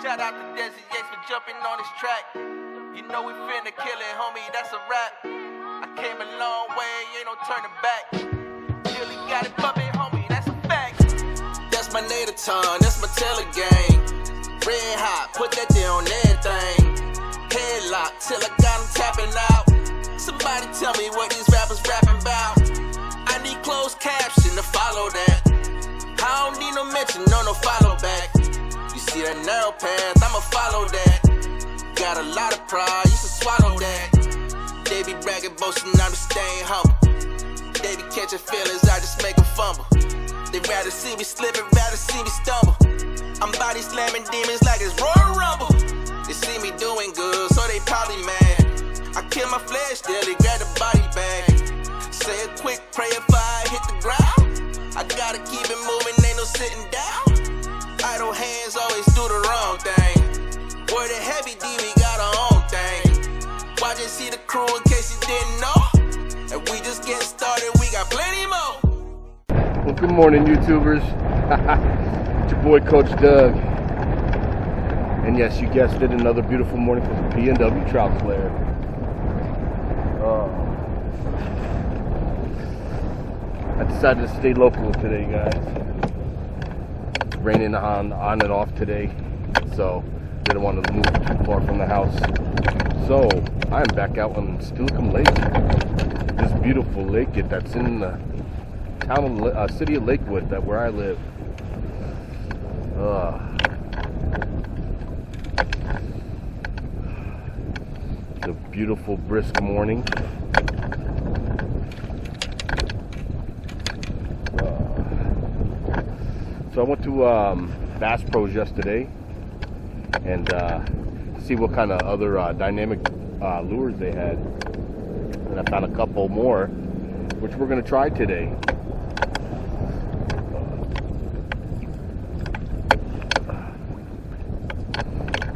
Shout out to Desi Yates for jumping on this track. You know we finna kill it, homie, that's a rap. I came a long way, ain't no turning back. Really got it bumping, homie, that's a fact. That's my native tongue, that's my Taylor gang. Red hot, put that there on everything. Headlock till I got them tapping out. Somebody tell me what these rappers rapping about. I need closed caption to follow that. I don't need no mention, no follow back. See that narrow path, I'ma follow that. Got a lot of pride, you should swallow that. They be bragging, boasting, I'm just staying humble. They be catching feelings, I just make them fumble. They rather see me slipping, rather see me stumble. I'm body slamming demons like it's Royal Rumble. They see me doing good, so they probably mad. I kill my flesh daily, grab the body bag. Say a quick prayer if I hit the ground. I gotta keep it moving, ain't no sitting down. Idle hands always do the wrong thing. Word of heavy D, we got our own thing. Watch and see the crew in case you didn't know. And we just getting started, we got plenty more. Well, good morning, YouTubers. It's your boy, Coach Doug. And yes, you guessed it, another beautiful morning for the PNW Trout Slayer. I decided to stay local today, guys. Raining on and off today, so didn't want to move too far from the house. So I'm back out on Steilacoom Lake, this beautiful lake that's in the town of city of Lakewood, where I live. It's a beautiful, brisk morning. So I went to Bass Pros yesterday and see what kind of other dynamic lures they had. And I found a couple more, which we're going to try today.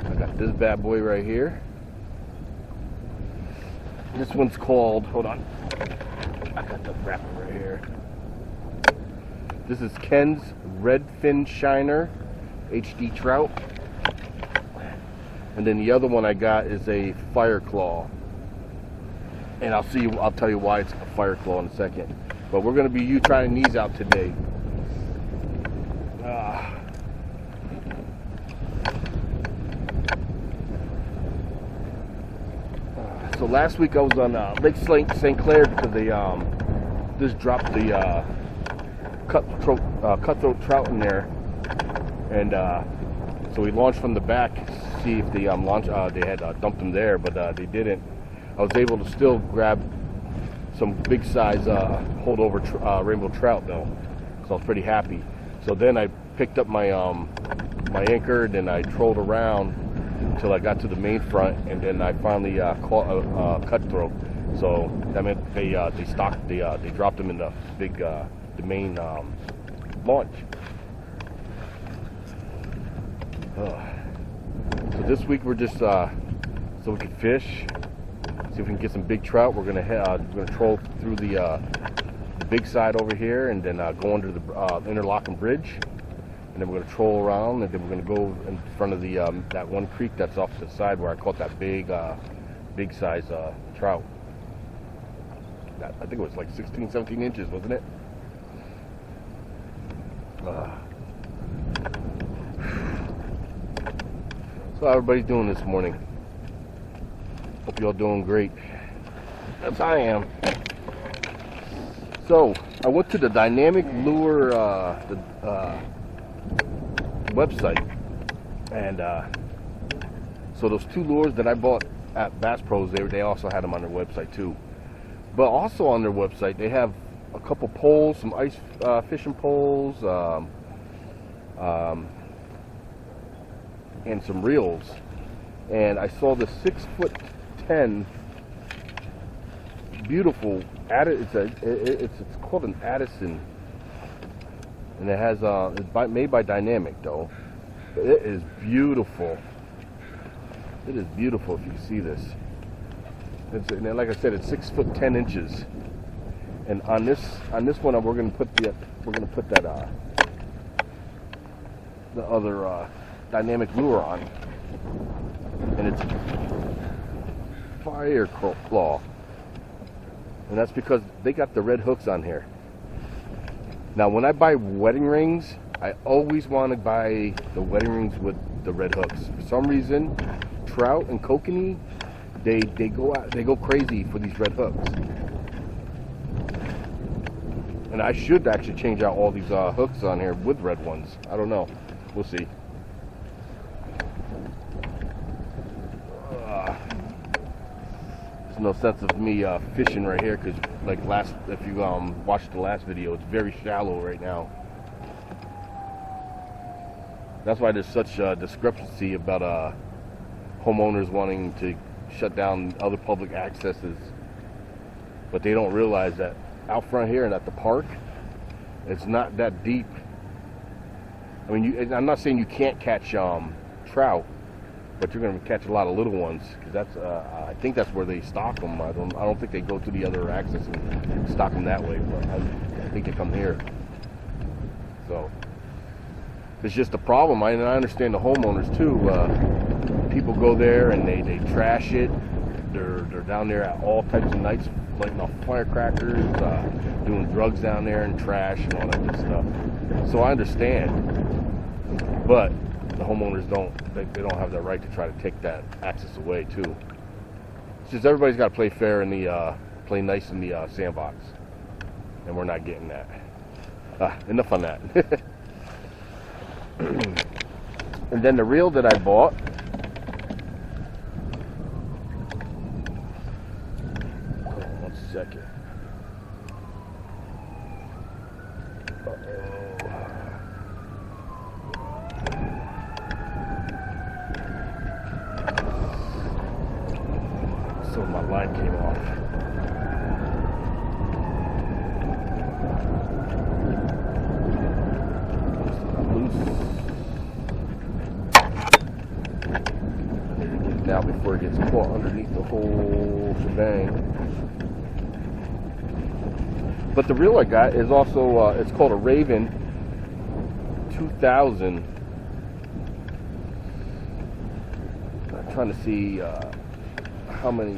I got this bad boy right here. This one's called, hold on, I got the wrapper right here. This is Ken's Redfin Shiner HD Trout. And then the other one I got is a Fire Claw. And I'll tell you why it's a Fire Claw in a second. But we're going to be trying these out today. So last week I was on Lake St. Clair because they just dropped the cutthroat trout in there, and so we launched from the back to see if they had dumped them there, but they didn't. I was able to still grab some big size holdover rainbow trout though, so I was pretty happy. So then I picked up my my anchor, and I trolled around until I got to the main front, and then I finally caught a cutthroat. So that meant they dropped them in the big the main launch. So this week we're just so we can fish, see if we can get some big trout. We're gonna troll through the big side over here, and then go under the interlocking bridge, and then we're gonna troll around, and then we're gonna go in front of the that one creek that's off to the side where I caught that big size trout. I think it was like 16, 17 inches, wasn't it? So how everybody's doing this morning? Hope you're all doing great. Yes, I am. So I went to the Dynamic Lure website, and so those two lures that I bought at Bass Pros, they also had them on their website too. But also on their website, they have a couple poles, some ice fishing poles, and some reels. And I saw the 6'10", beautiful. It's called an Addison, and it has it's made by Dynamic though. It is beautiful. It is beautiful if you see this. And like I said, it's 6'10". And on this one, we're gonna put that the other Dynamic lure on, and it's fire claw, and that's because they got the red hooks on here. Now, when I buy wedding rings, I always want to buy the wedding rings with the red hooks. For some reason, Trout and Kokanee, they go crazy for these red hooks. And I should actually change out all these hooks on here with red ones. I don't know. We'll see. There's no sense of me fishing right here because, like if you watched the last video, it's very shallow right now. That's why there's such a discrepancy about homeowners wanting to shut down other public accesses, but they don't realize that out front here and at the park, it's not that deep. I mean, I'm not saying you can't catch trout, but you're going to catch a lot of little ones because that's I think that's where they stock them. I don't think they go to the other access and stock them that way, but I think they come here. So it's just a problem. I understand the homeowners too. People go there and they trash it. They're down there at all types of nights, lighting off firecrackers, doing drugs down there and trash and all that good stuff. So I understand, but the homeowners don't have the right to try to take that access away too. It's just everybody's got to play fair and play nice in the sandbox, and we're not getting that. Enough on that. And then the reel that I bought, hold on 1 second. So my line came off. Now before it gets caught underneath the whole shebang. But the reel I got is also, it's called a Raven 2000. I'm trying to see how many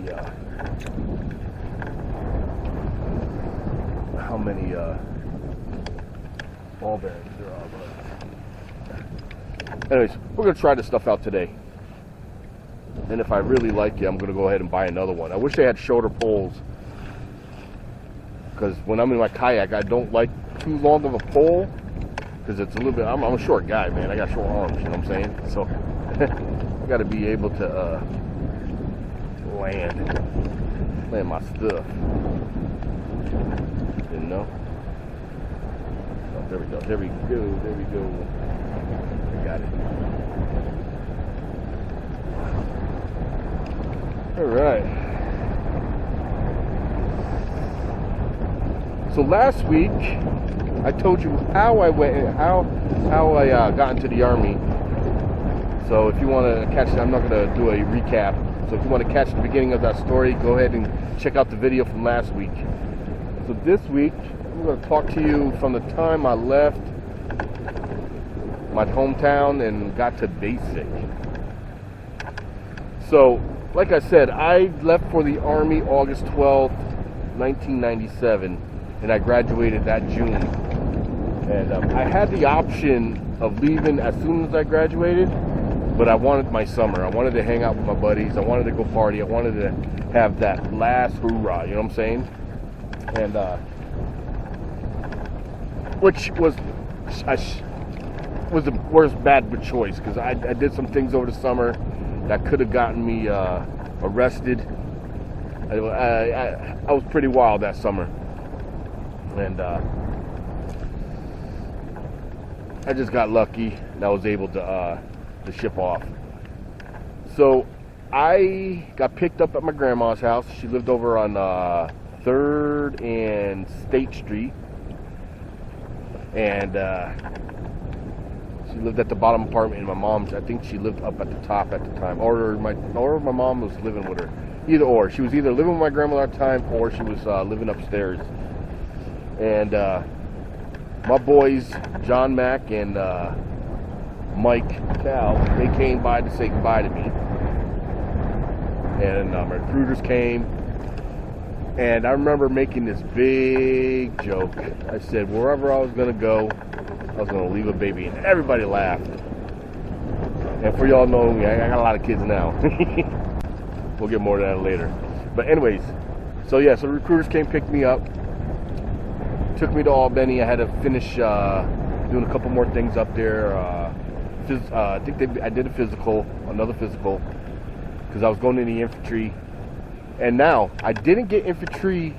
ball bearings there are. But anyways, we're going to try this stuff out today. And if I really like it, I'm going to go ahead and buy another one. I wish they had shorter poles, because when I'm in my kayak, I don't like too long of a pole, because it's a little bit, I'm a short guy, man. I got short arms, you know what I'm saying? So I got to be able to land my stuff, you know? Oh, there we go. I got it. All right. So last week I told you how I went, how I got into the Army. So if you want to catch it, I'm not going to do a recap. So if you want to catch the beginning of that story, go ahead and check out the video from last week. So this week I'm going to talk to you from the time I left my hometown and got to basic. So like I said, I left for the Army August 12th, 1997, and I graduated that June. And I had the option of leaving as soon as I graduated, but I wanted my summer. I wanted to hang out with my buddies. I wanted to go party. I wanted to have that last hoorah, you know what I'm saying? And which was the worst bad choice, because I did some things over the summer that could have gotten me arrested. I was pretty wild that summer. And I just got lucky and I was able to ship off. So I got picked up at my grandma's house. She lived over on 3rd and State Street. And she lived at the bottom apartment, and my mom's, I think she lived up at the top at the time. Or my mom was living with her. Either or. She was either living with my grandmother at the time, or she was living upstairs. And my boys, John Mack and Mike Kalb, they came by to say goodbye to me. And my recruiters came. And I remember making this big joke. I said, wherever I was going to go, I was going to leave a baby. And everybody laughed. And for y'all know me, I got a lot of kids now. We'll get more to that later. But anyways, so recruiters came pick me up. Took me to Albany. I had to finish doing a couple more things up there. I think I did another physical, because I was going in the infantry. And now, I didn't get infantry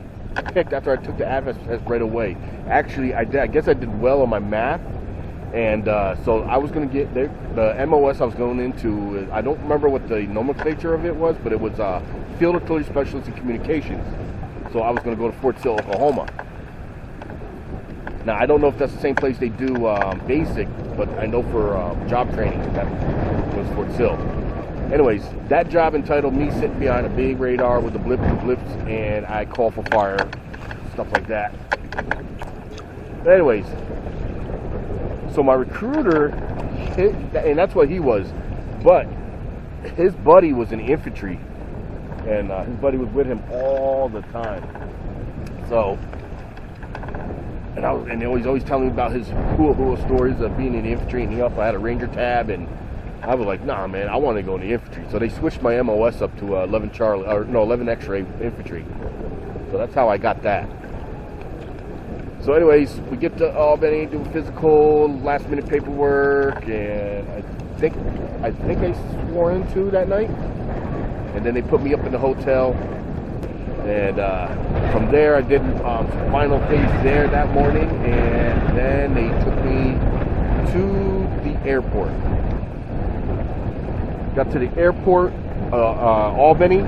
picked after I took the Ave S right away. Actually, I did. I guess I did well on my math. And so I was going to get the MOS I was going into. I don't remember what the nomenclature of it was, but it was Field Artillery Specialist in Communications. So I was going to go to Fort Sill, Oklahoma. Now, I don't know if that's the same place they do basic, but I know for job training, that was Fort Sill. Anyways, that job entitled me sitting behind a big radar with the blips, and I call for fire, stuff like that. But anyways, so my recruiter, and that's what he was, but his buddy was in infantry, and his buddy was with him all the time. So, and he was always telling me about his cool stories of being in the infantry, and he also had a Ranger tab, and I was like, nah, man, I want to go in the infantry. So they switched my MOS up to 11 X-ray infantry. So that's how I got that. So anyways, we get to Albany, do physical, last minute paperwork, and I think I swore into that night. And then they put me up in the hotel. And from there, I did final phase there that morning, and then they took me to the airport. Got to the airport, Albany,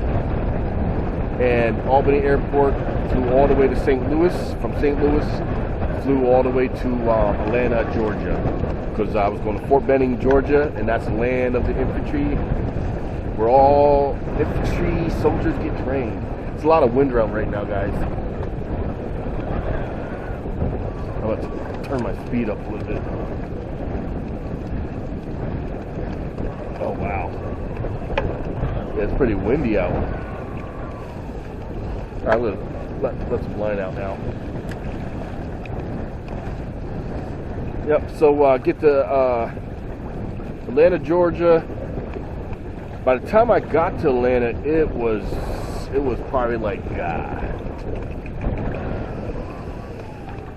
and Albany Airport flew all the way to St. Louis. From St. Louis, flew all the way to Atlanta, Georgia, because I was going to Fort Benning, Georgia, and that's the land of the infantry, where all infantry soldiers get trained. It's a lot of wind out right now, guys. I'm about to turn my speed up a little bit. Oh, wow. Yeah, it's pretty windy out. All right, let's line out now. Yep, so get to Atlanta, Georgia. By the time I got to Atlanta, it was probably like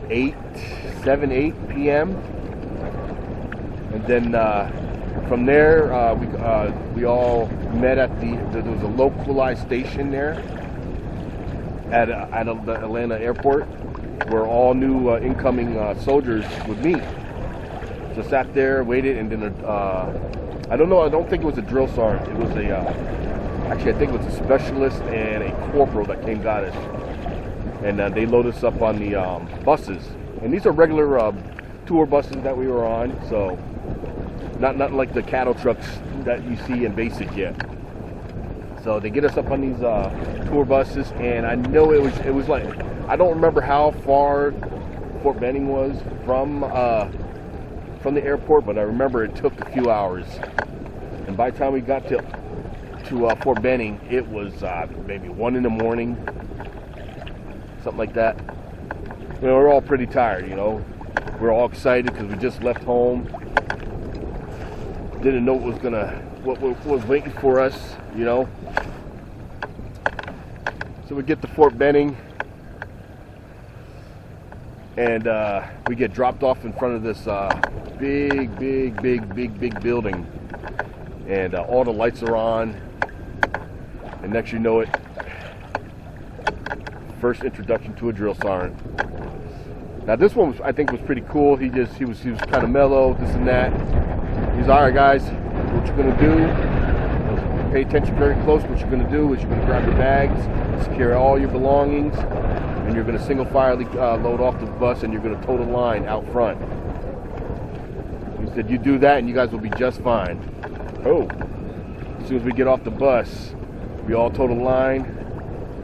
8 p.m. And then from there, we all met at there was a localized station there at the Atlanta airport, where all new incoming soldiers would meet. So sat there, waited, and then I don't think it was a drill sergeant. It was actually I think it was a specialist and a corporal that came got us, and they loaded us up on the buses. And these are regular tour buses that we were on, so not like the cattle trucks that you see in basic yet. So they get us up on these tour buses, and I know it was like, I don't remember how far Fort Benning was from the airport, but I remember it took a few hours. And by the time we got to Fort Benning, it was maybe 1 in the morning, something like that. We were all pretty tired, you know. We were all excited because we just left home. Didn't know what was waiting for us, you know. So we get to Fort Benning, and we get dropped off in front of this big building, and all the lights are on. And next you know it, first introduction to a drill sergeant. Now this one I think was pretty cool. He was kind of mellow, this and that. He's all right, guys. What you're gonna do? Pay attention very close. What you're gonna do is you're gonna grab your bags, secure all your belongings, and you're gonna single file load off the bus, and you're gonna toe the line out front. He said, you do that, and you guys will be just fine. Oh, as soon as we get off the bus, we all toe the line.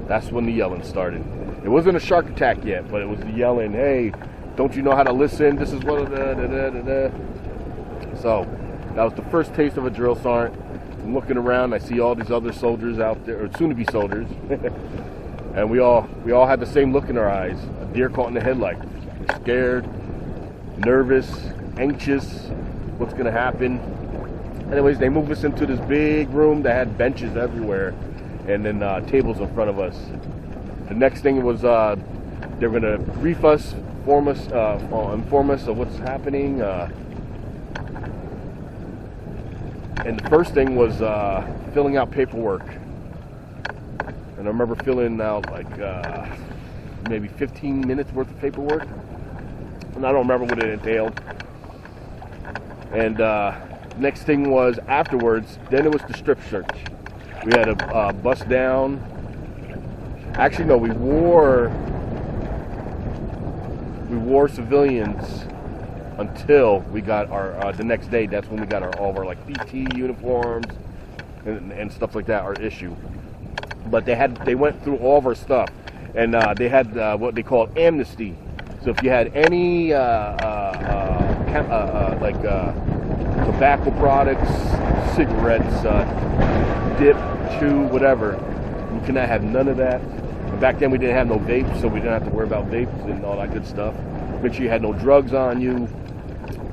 That's when the yelling started. It wasn't a shark attack yet, but it was the yelling, hey, don't you know how to listen? This is what, So, that was the first taste of a drill sergeant. I'm looking around, I see all these other soldiers out there, or soon-to-be soldiers, and we all had the same look in our eyes, a deer caught in the headlight. We're scared, nervous, anxious, what's gonna happen? Anyways, they moved us into this big room that had benches everywhere, and then tables in front of us. The next thing was they were gonna brief us, inform us of what's happening. And the first thing was filling out paperwork. And I remember filling out like maybe 15 minutes worth of paperwork. And I don't remember what it entailed. And next thing was afterwards, then it was the strip search. We had to bust down. Actually, no, we wore civilians until we got our the next day. That's when we got all of our like PT uniforms and stuff like that, our issue. But they went through all of our stuff, and they had what they called amnesty. So if you had any tobacco products, cigarettes, dip, chew, whatever, you cannot have none of that. Back then we didn't have no vapes, so we didn't have to worry about vapes and all that good stuff. Make sure you had no drugs on you,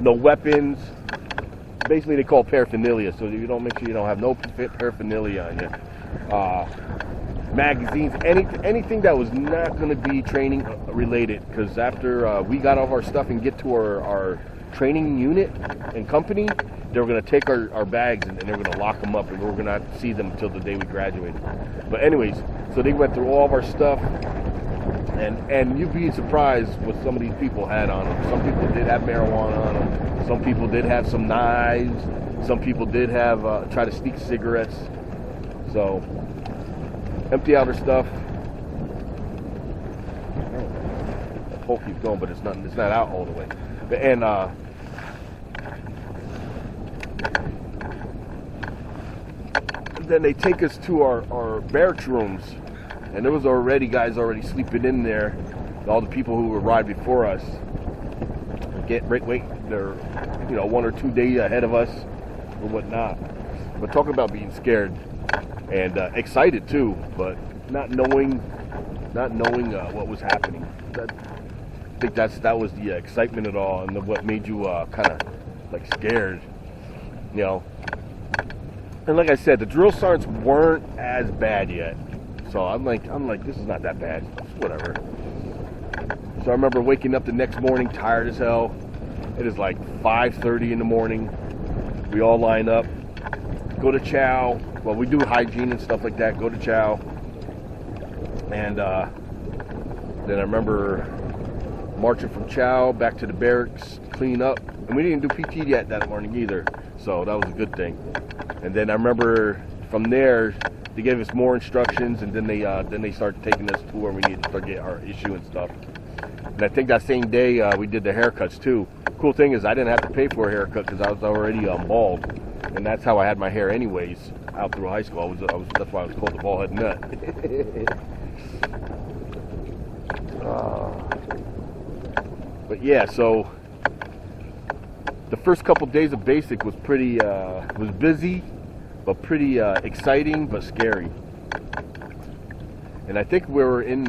no weapons. Basically they call paraphernalia, so you don't make sure you don't have no paraphernalia on you. Magazines, anything that was not going to be training related, because after we got all of our stuff and get to our training unit and company, they were going to take our bags and they were going to lock them up, and we were going to not see them until the day we graduated. But anyways, so they went through all of our stuff, and you'd be surprised what some of these people had on them. Some people did have marijuana on them. Some people did have some knives. Some people did have try to sneak cigarettes. So empty out our stuff. The pole keeps going, but it's not out all the way. And then they take us to our barracks rooms, and there was guys already sleeping in there. All the people who arrived before us they're 1 or 2 days ahead of us or whatnot. But talking about being scared and excited too, but not knowing what was happening. I think that was the excitement of it all, and what made you kind of like scared, And like I said, the drill sergeants weren't as bad yet, so I'm like, this is not that bad. Whatever. So I remember waking up the next morning, tired as hell. It is like 5:30 in the morning. We all line up, go to chow. Well, we do hygiene and stuff like that. Go to chow, and then I remember marching from chow back to the barracks, clean up, and we didn't do PT yet that morning either, so that was a good thing. And then I remember from there they gave us more instructions, and then they started taking us to where we needed to start getting our issue and stuff. And I think that same day we did the haircuts too. Cool thing is I didn't have to pay for a haircut because I was already bald, and that's how I had my hair anyways out through high school. That's why I was called the bald head nut. But yeah, so the first couple days of basic was pretty was busy, but pretty exciting but scary. And I think we were in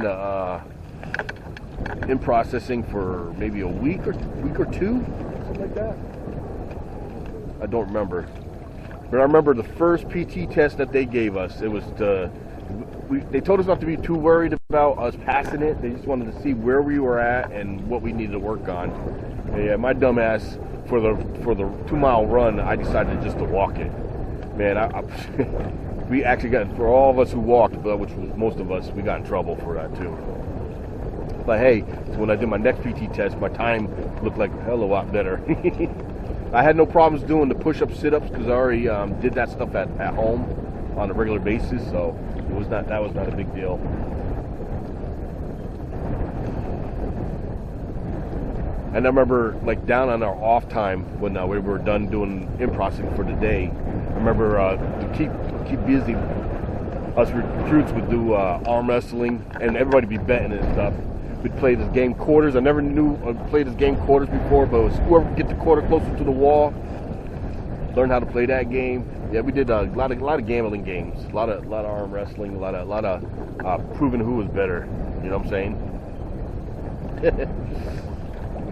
processing for maybe a week or two, something like that. I don't remember, but I remember the first PT test that they gave us. It was they told us not to be too worried about us passing it. They just wanted to see where we were at and what we needed to work on. And yeah, my dumb ass for the 2-mile run, I decided just to walk it. Man, we actually got, for all of us who walked, which was most of us, we got in trouble for that too. like, hey, so when I did my next PT test, my time looked like a hell of a lot better. I had no problems doing the push-ups, sit-ups, because I already did that stuff at home on a regular basis, so that was not a big deal. And I remember, like, down on our off time when we were done doing in-processing for the day, I remember to keep busy, us recruits would do arm wrestling, and everybody be betting and stuff. We'd play this game quarters. I never knew I played this game quarters before, but it was whoever could get the quarter closer to the wall, learn how to play that game. Yeah, we did a lot of gambling games, a lot of arm wrestling, a lot of proving who was better. You know what I'm saying?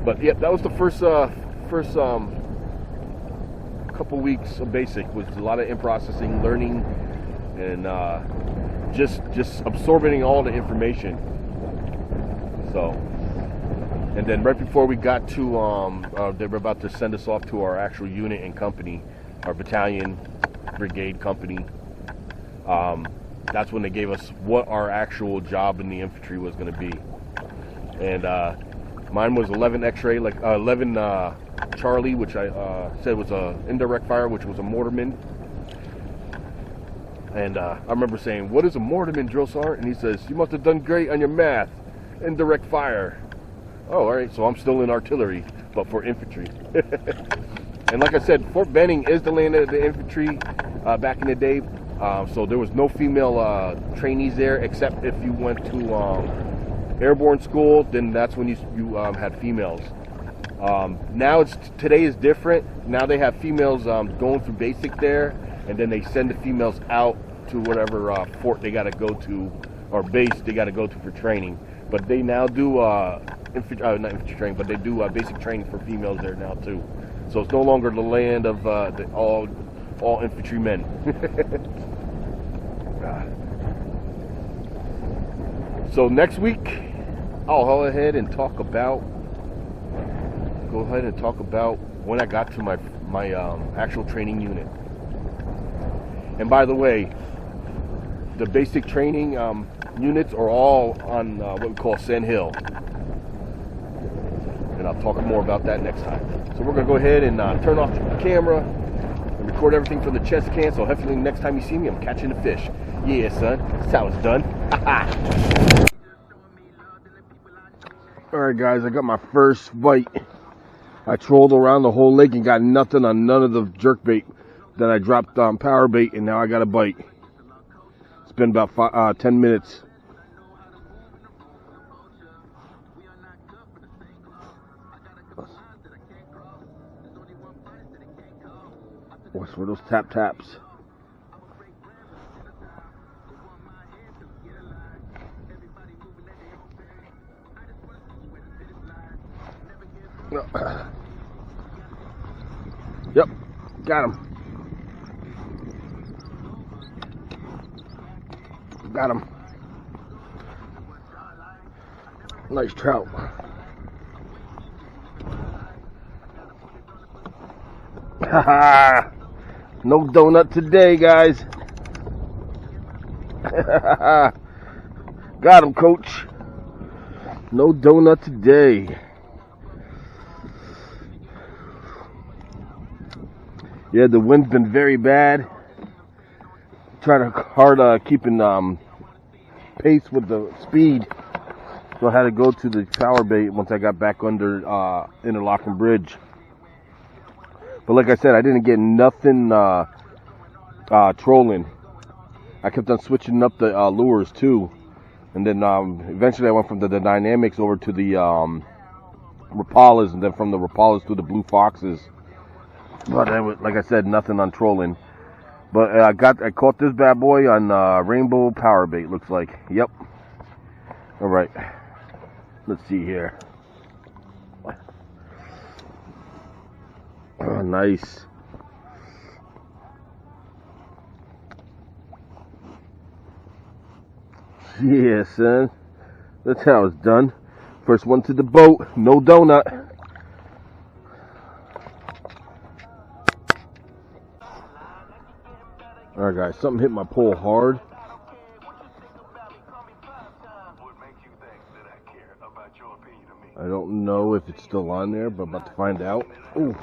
But yeah, that was the first couple weeks of basic. Was a lot of in-processing, learning, and just absorbing all the information. So, and then right before we got to, they were about to send us off to our actual unit and company, our battalion, brigade company. That's when they gave us what our actual job in the infantry was going to be. And mine was 11 X-ray, like 11 Charlie, which I said was a indirect fire, which was a mortarman. And I remember saying, "What is a mortarman, drill sergeant?" And he says, "You must have done great on your math. Indirect fire." Oh, all right. So I'm still in artillery, but for infantry. And like I said, Fort Benning is the land of the infantry back in the day. So there was no female trainees there, except if you went to airborne school. Then that's when you had females. Now today is different. Now they have females going through basic there, and then they send the females out to whatever fort they got to go to, or base they got to go to for training. But they now do not infantry training, but they do basic training for females there now too. So it's no longer the land of all infantry men. So next week, I'll go ahead and talk about when I got to my actual training unit. And by the way, the basic training units are all on what we call Sand Hill. And I'll talk more about that next time. So we're going to go ahead and turn off the camera and record everything from the chest can. So hopefully next time you see me, I'm catching a fish. Yeah, son. That's how it's done. Alright, guys. I got my first bite. I trolled around the whole lake and got nothing on none of the jerk bait that I dropped power bait, and now I got a bite. It's been about 10 minutes. What's for those taps? Yep, got him. Got him. Nice trout. Haha. No donut today, guys. Got him, coach. No donut today. Yeah, the wind's been very bad. Trying hard keeping pace with the speed. So I had to go to the power bait once I got back under Interlocking Bridge. But like I said, I didn't get nothing trolling. I kept on switching up the lures too. And then eventually I went from the Dynamics over to the Rapalas, and then from the Rapalas to the Blue Foxes. But like I said, nothing on trolling. But I caught this bad boy on Rainbow Power Bait, looks like. Yep. Alright. Let's see here. Oh, nice. Yeah, son. That's how it's done. First one to the boat. No donut. Alright, guys. Something hit my pole hard. I don't know if it's still on there, but I'm about to find out. Ooh.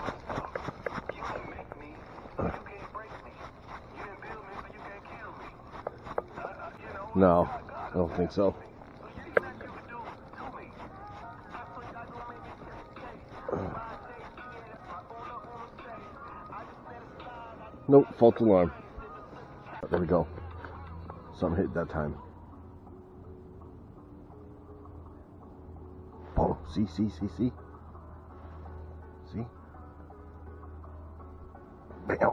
No, I don't think so. Nope, false alarm. There we go. Something hit that time. Oh, see? See? Bam.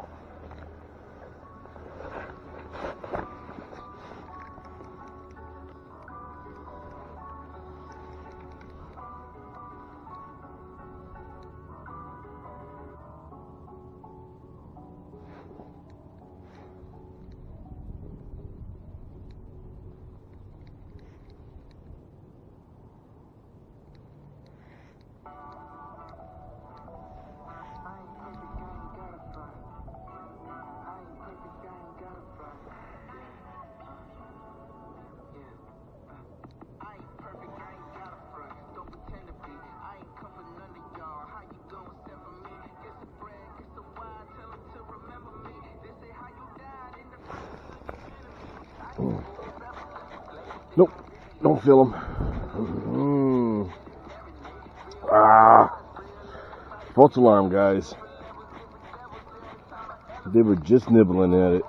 Nope, don't feel them. False alarm, guys. They were just nibbling at it.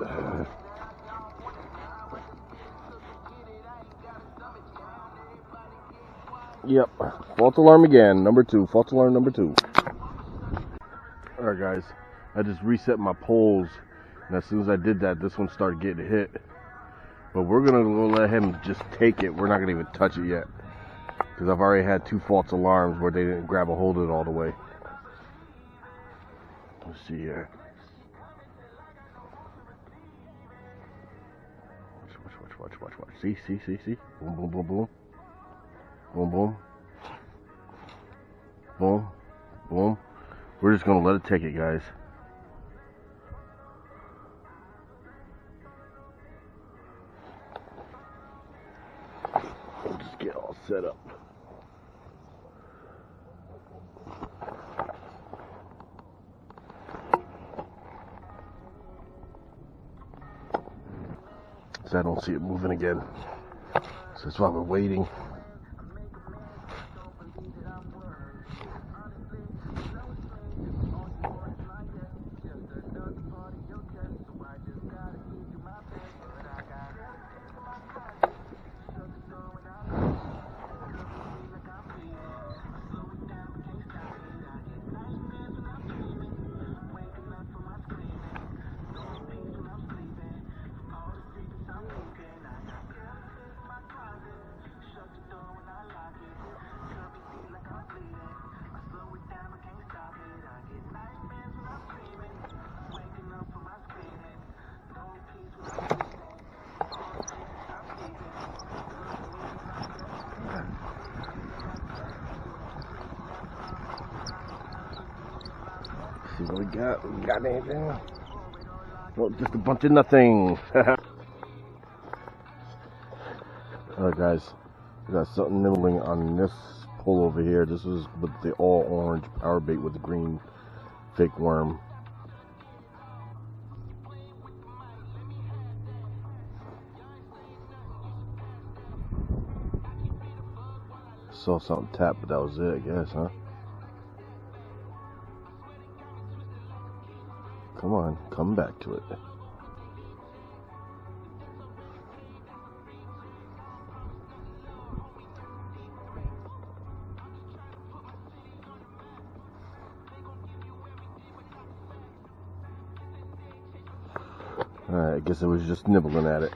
Yep, false alarm again. Number 2, false alarm number 2. Alright, guys, I just reset my poles, and as soon as I did that, this one started getting hit. But we're gonna go let him just take it. We're not gonna even touch it yet, because I've already had 2 false alarms where they didn't grab a hold of it all the way. Let's see here. Watch. See. Boom, boom, boom, boom. Boom, boom. Boom, boom. We're just gonna let it take it, guys. We'll just get all set up. So I don't see it moving again. So that's why we're waiting. See what we got? We got anything? Oh, just a bunch of nothing. Alright, guys, we got something nibbling on this pole over here. This is with the all orange power bait with the green fake worm. Saw something tap, but that was it, I guess, huh? Come on, come back to it. Alright, I guess it was just nibbling at it.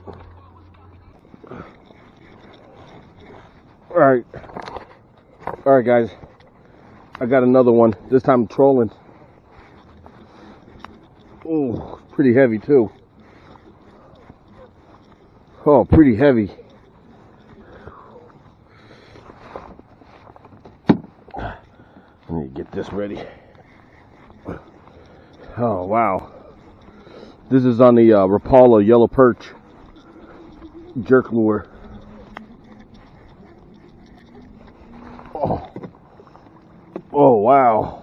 Alright, guys, I got another one. This time I'm trolling. Oh, pretty heavy too. Oh, pretty heavy. I need to get this ready. Oh, wow. This is on the Rapala yellow perch jerk lure. Oh, Oh, wow.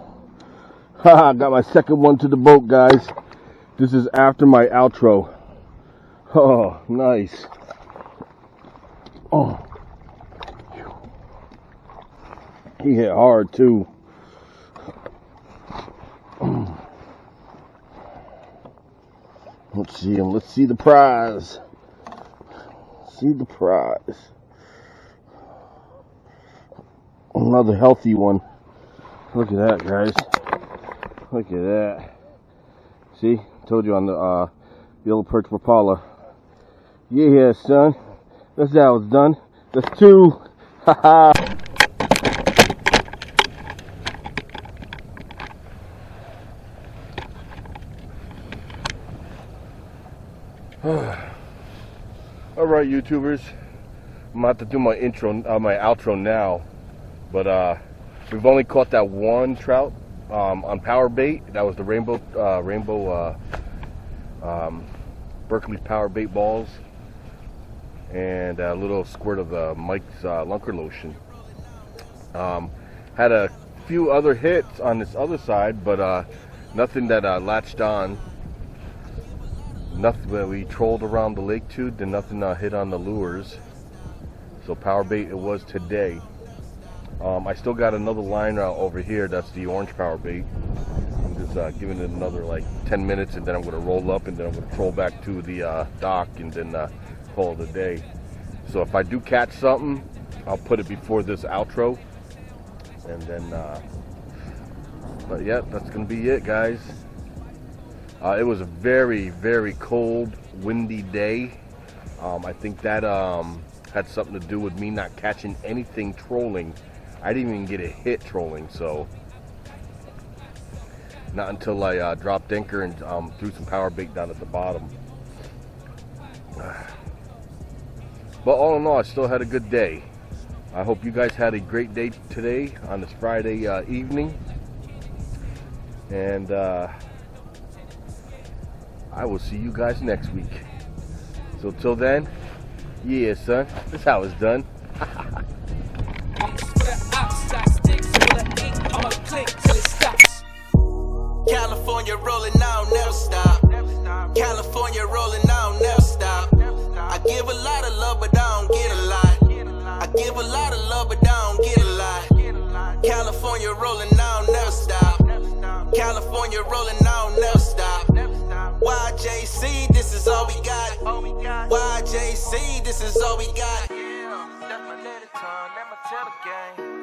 Haha, got my second one to the boat, guys. This is after my outro. Oh, nice. Oh. He hit hard, too. Let's see him. Let's see the prize. See the prize. Another healthy one. Look at that, guys. Look at that. See? Told you on the yellow perch Rapala. Yeah, son. That's how it's done. That's two. Haha. Alright, YouTubers. I'm about to do my outro now. But we've only caught that one trout on power bait. That was the rainbow Berkeley's power bait balls, and a little squirt of Mike's Lunker lotion. Had a few other hits on this other side, but nothing that latched on. Nothing. We trolled around the lake too, then nothing hit on the lures. So power bait it was today. I still got another line over here. That's the orange power bait. I'm just giving it another like 10 minutes, and then I'm going to roll up, and then I'm going to troll back to the dock, and then call it a day. So if I do catch something, I'll put it before this outro, and then. But yeah, that's going to be it, guys. It was a very, very cold, windy day. I think that had something to do with me not catching anything trolling. I didn't even get a hit trolling, so not until I dropped anchor and threw some power bait down at the bottom. But all in all, I still had a good day. I hope you guys had a great day today on this Friday evening, and I will see you guys next week. So till then, yeah, son, that's how it's done. California rolling now, never stop. California rolling now, never stop. I give a lot of love, but I don't get a lot. I give a lot of love, but I don't get a lot. California rolling now, never stop. California rolling now, never stop. YJC, this is all we got. YJC, this is all we got. Yeah, that's my little tongue, let me tell the game.